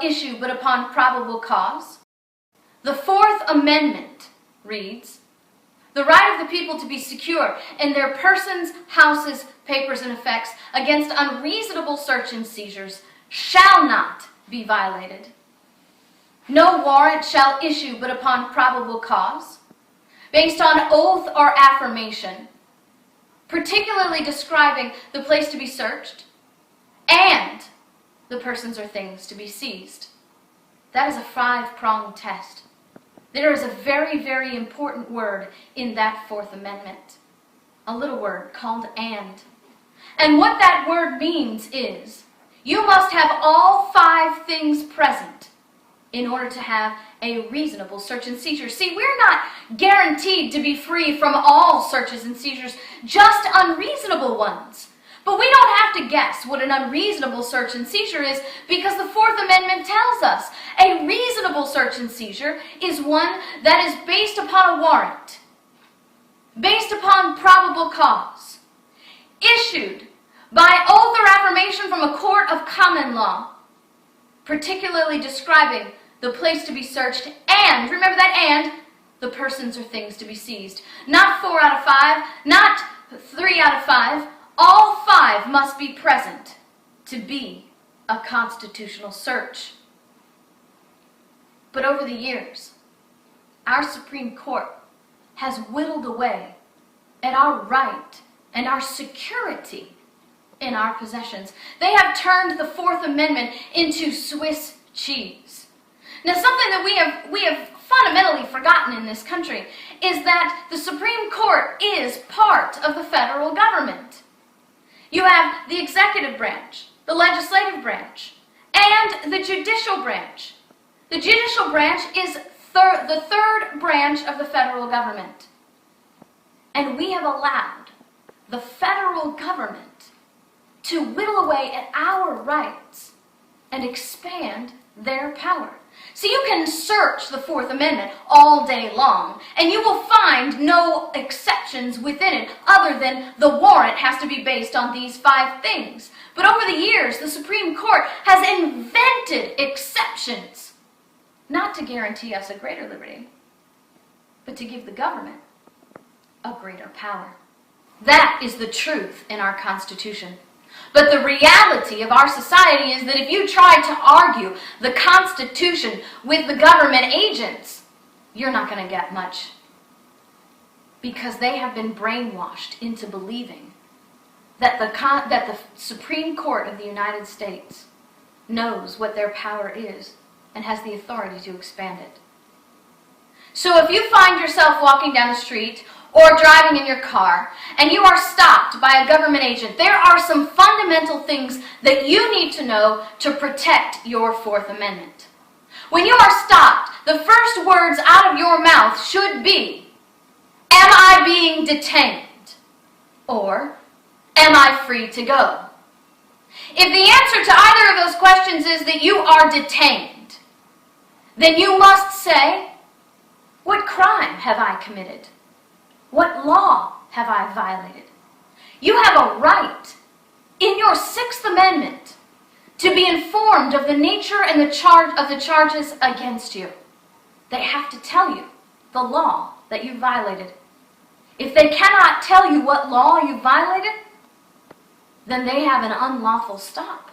issue but upon probable cause. The Fourth Amendment reads, the right of the people to be secure in their persons, houses, papers, and effects against unreasonable search and seizures shall not be violated. No warrant shall issue but upon probable cause, based on oath or affirmation, particularly describing the place to be searched and the persons or things to be seized. That is a 5-pronged test. There is a very, very important word in that Fourth Amendment, a little word called and. And what that word means is you must have all 5 things present in order to have a reasonable search and seizure. See, we're not guaranteed to be free from all searches and seizures, just unreasonable ones. But we don't have to guess what an unreasonable search and seizure is, because the Fourth Amendment tells us a reasonable search and seizure is one that is based upon a warrant, based upon probable cause, issued by oath or affirmation from a court of common law, particularly describing the place to be searched and, remember that and, the persons or things to be seized. Not 4 out of 5, not 3 out of 5. All 5 must be present to be a constitutional search. But over the years, our Supreme Court has whittled away at our right and our security in our possessions. They have turned the Fourth Amendment into Swiss cheese. Now, something that we have fundamentally forgotten in this country is that the Supreme Court is part of the federal government. You have the executive branch, the legislative branch, and the judicial branch. The judicial branch is the third branch of the federal government. And we have allowed the federal government to whittle away at our rights and expand their power. So you can search the Fourth Amendment all day long, and you will find no exceptions within it other than the warrant has to be based on these 5 things. But over the years, the Supreme Court has invented exceptions, not to guarantee us a greater liberty, but to give the government a greater power. That is the truth in our Constitution. But the reality of our society is that if you try to argue the Constitution with the government agents, you're not going to get much. Because they have been brainwashed into believing that the Supreme Court of the United States knows what their power is and has the authority to expand it. So if you find yourself walking down the street or driving in your car, and you are stopped by a government agent, there are some fundamental things that you need to know to protect your Fourth Amendment. When you are stopped, the first words out of your mouth should be, am I being detained? Or, am I free to go? If the answer to either of those questions is that you are detained, then you must say, what crime have I committed? What law have I violated? You have a right in your Sixth Amendment to be informed of the nature and the charges against you. They have to tell you the law that you violated. If they cannot tell you what law you violated, then they have an unlawful stop.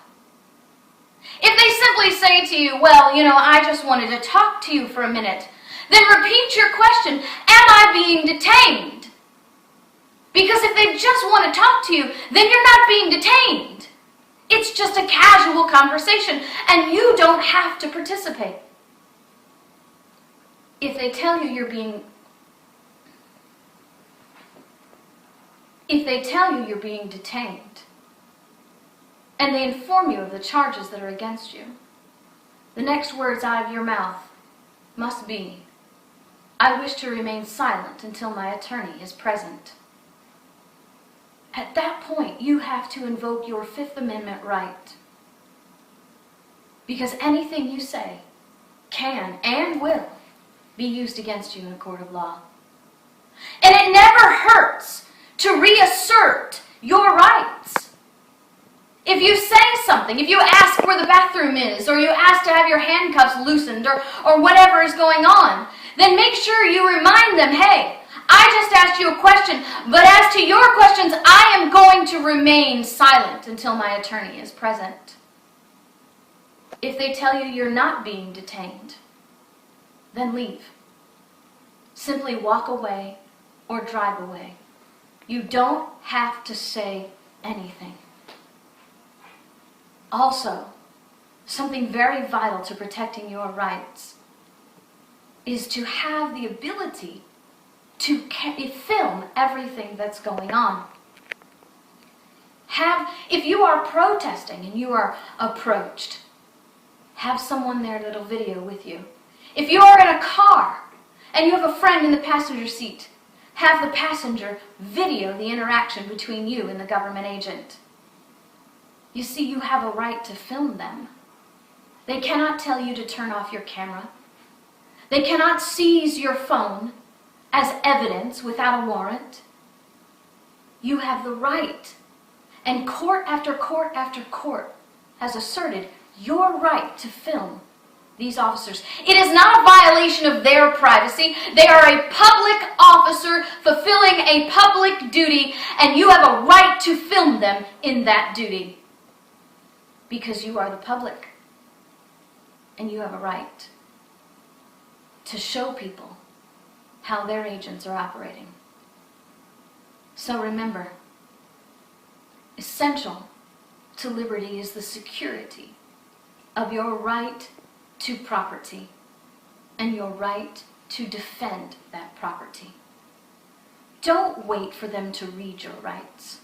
If they simply say to you, well, I just wanted to talk to you for a minute, then repeat your question, am I being detained? Because if they just want to talk to you, then you're not being detained. It's just a casual conversation, and you don't have to participate. If they tell you you're being detained, and they inform you of the charges that are against you, the next words out of your mouth must be, I wish to remain silent until my attorney is present. At that point, you have to invoke your Fifth Amendment right. Because anything you say can and will be used against you in a court of law. And it never hurts to reassert your rights. If you say something, if you ask where the bathroom is, or you ask to have your handcuffs loosened, or whatever is going on, then make sure you remind them, hey, I just asked you a question, but as to your questions, I am going to remain silent until my attorney is present. If they tell you you're not being detained, then leave. Simply walk away or drive away. You don't have to say anything. Also, something very vital to protecting your rights is to have the ability to film everything that's going on. If you are protesting and you are approached, have someone there that'll video with you. If you are in a car and you have a friend in the passenger seat, have the passenger video the interaction between you and the government agent. You see, you have a right to film them. They cannot tell you to turn off your camera. They cannot seize your phone as evidence without a warrant. You have the right. And court after court after court has asserted your right to film these officers. It is not a violation of their privacy. They are a public officer fulfilling a public duty, and you have a right to film them in that duty. Because you are the public, and you have a right to show people how their agents are operating. So remember, essential to liberty is the security of your right to property and your right to defend that property. Don't wait for them to read your rights.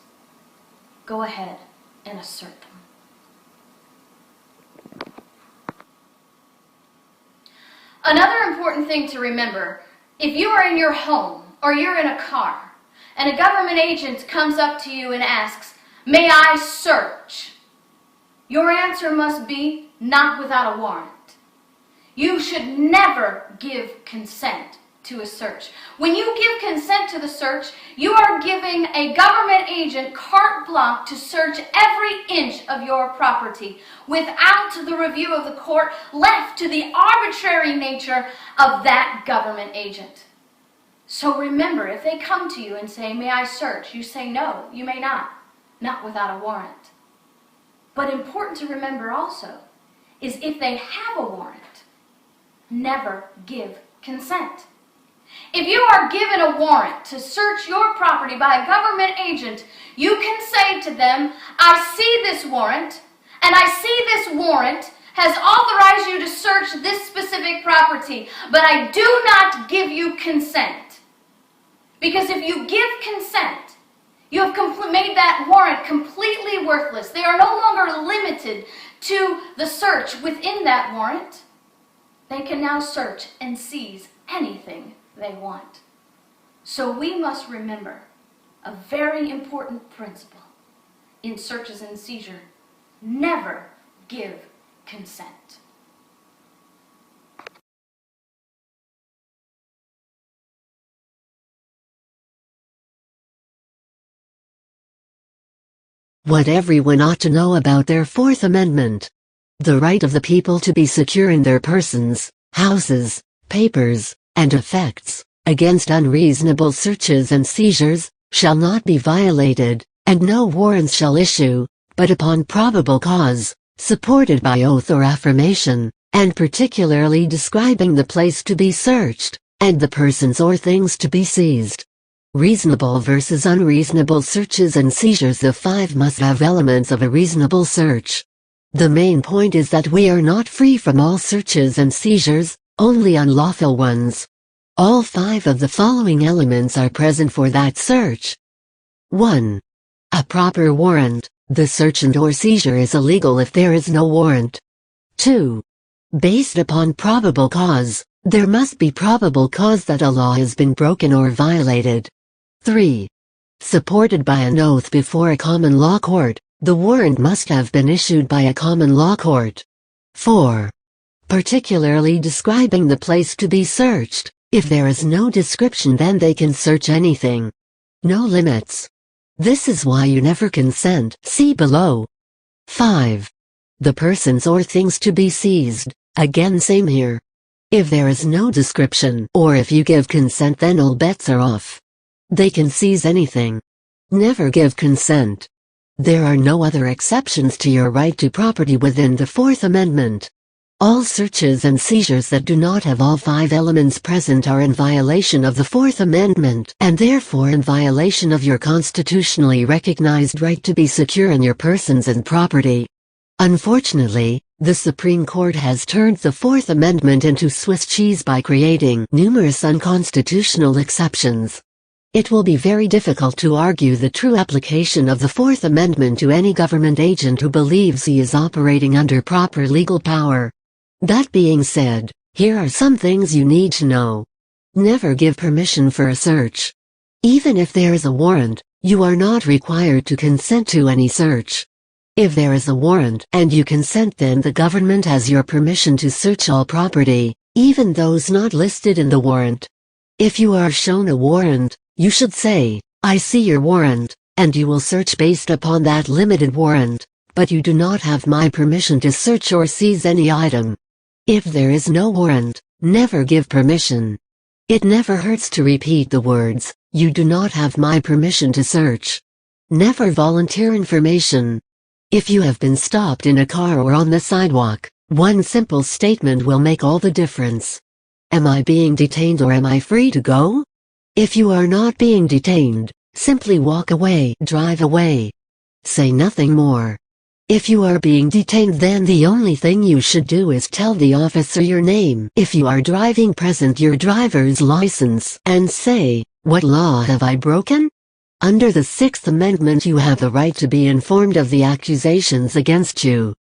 Go ahead and assert them. Another important thing to remember, if you are in your home or you're in a car and a government agent comes up to you and asks, "May I search?" your answer must be, "Not without a warrant." You should never give consent to a search. When you give consent to the search, you are giving a government agent carte blanche to search every inch of your property without the review of the court, left to the arbitrary nature of that government agent. So remember, if they come to you and say, "May I search?" you say, "No, you may not without a warrant." But important to remember also is if they have a warrant, never give consent. If you are given a warrant to search your property by a government agent, you can say to them, "I see this warrant, and I see this warrant has authorized you to search this specific property, but I do not give you consent." Because if you give consent, you have made that warrant completely worthless. They are no longer limited to the search within that warrant. They can now search and seize anything they want. So we must remember a very important principle in searches and seizure: never give consent. What everyone ought to know about their Fourth Amendment. The right of the people to be secure in their persons, houses, papers, and effects, against unreasonable searches and seizures, shall not be violated, and no warrants shall issue, but upon probable cause, supported by oath or affirmation, and particularly describing the place to be searched, and the persons or things to be seized. Reasonable versus unreasonable searches and seizures. The five must have elements of a reasonable search. The main point is that we are not free from all searches and seizures, only unlawful ones. All five of the following elements are present for that search. 1. A proper warrant. The search and/or seizure is illegal if there is no warrant. 2. Based upon probable cause. There must be probable cause that a law has been broken or violated. 3. Supported by an oath before a common law court. The warrant must have been issued by a common law court. 4. Particularly describing the place to be searched. If there is no description, then they can search anything. No limits. This is why you never consent. See below. 5. The persons or things to be seized. Again, same here. If there is no description, or if you give consent, then all bets are off. They can seize anything. Never give consent. There are no other exceptions to your right to property within the Fourth Amendment. All searches and seizures that do not have all 5 elements present are in violation of the Fourth Amendment, and therefore in violation of your constitutionally recognized right to be secure in your persons and property. Unfortunately, the Supreme Court has turned the Fourth Amendment into Swiss cheese by creating numerous unconstitutional exceptions. It will be very difficult to argue the true application of the Fourth Amendment to any government agent who believes he is operating under proper legal power. That being said, here are some things you need to know. Never give permission for a search. Even if there is a warrant, you are not required to consent to any search. If there is a warrant and you consent, then the government has your permission to search all property, even those not listed in the warrant. If you are shown a warrant, you should say, "I see your warrant," and you will search based upon that limited warrant, but you do not have my permission to search or seize any item. If there is no warrant, never give permission. It never hurts to repeat the words, "You do not have my permission to search." Never volunteer information. If you have been stopped in a car or on the sidewalk, one simple statement will make all the difference. Am I being detained or am I free to go? If you are not being detained, simply walk away, drive away. Say nothing more. If you are being detained, then the only thing you should do is tell the officer your name. If you are driving, present your driver's license and say, "What law have I broken?" Under the Sixth Amendment, you have the right to be informed of the accusations against you.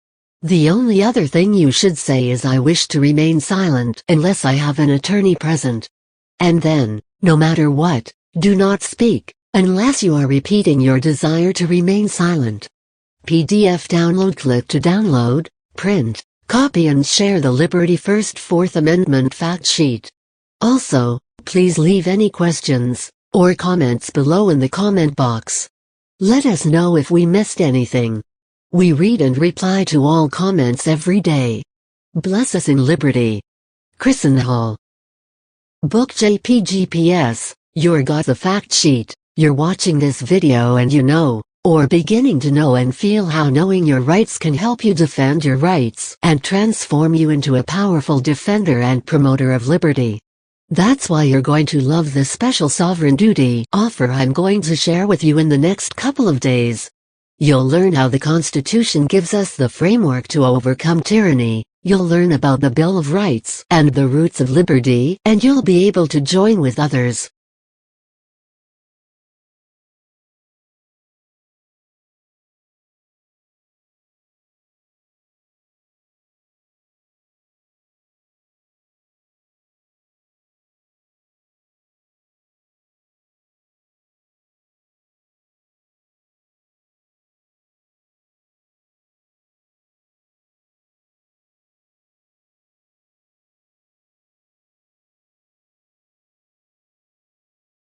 The only other thing you should say is, "I wish to remain silent unless I have an attorney present." And then, no matter what, do not speak, unless you are repeating your desire to remain silent. PDF download. Click to download, print, copy and share the Liberty First Fourth Amendment fact sheet. Also, please leave any questions or comments below in the comment box. Let us know if we missed anything. We read and reply to all comments every day. Bless us in liberty. Hall. Book JPGPS, your got the fact sheet. You're watching this video and you know, or beginning to know and feel how knowing your rights can help you defend your rights and transform you into a powerful defender and promoter of liberty. That's why you're going to love this special sovereign duty offer I'm going to share with you in the next couple of days. You'll learn how the Constitution gives us the framework to overcome tyranny. You'll learn about the Bill of Rights and the roots of liberty, and you'll be able to join with others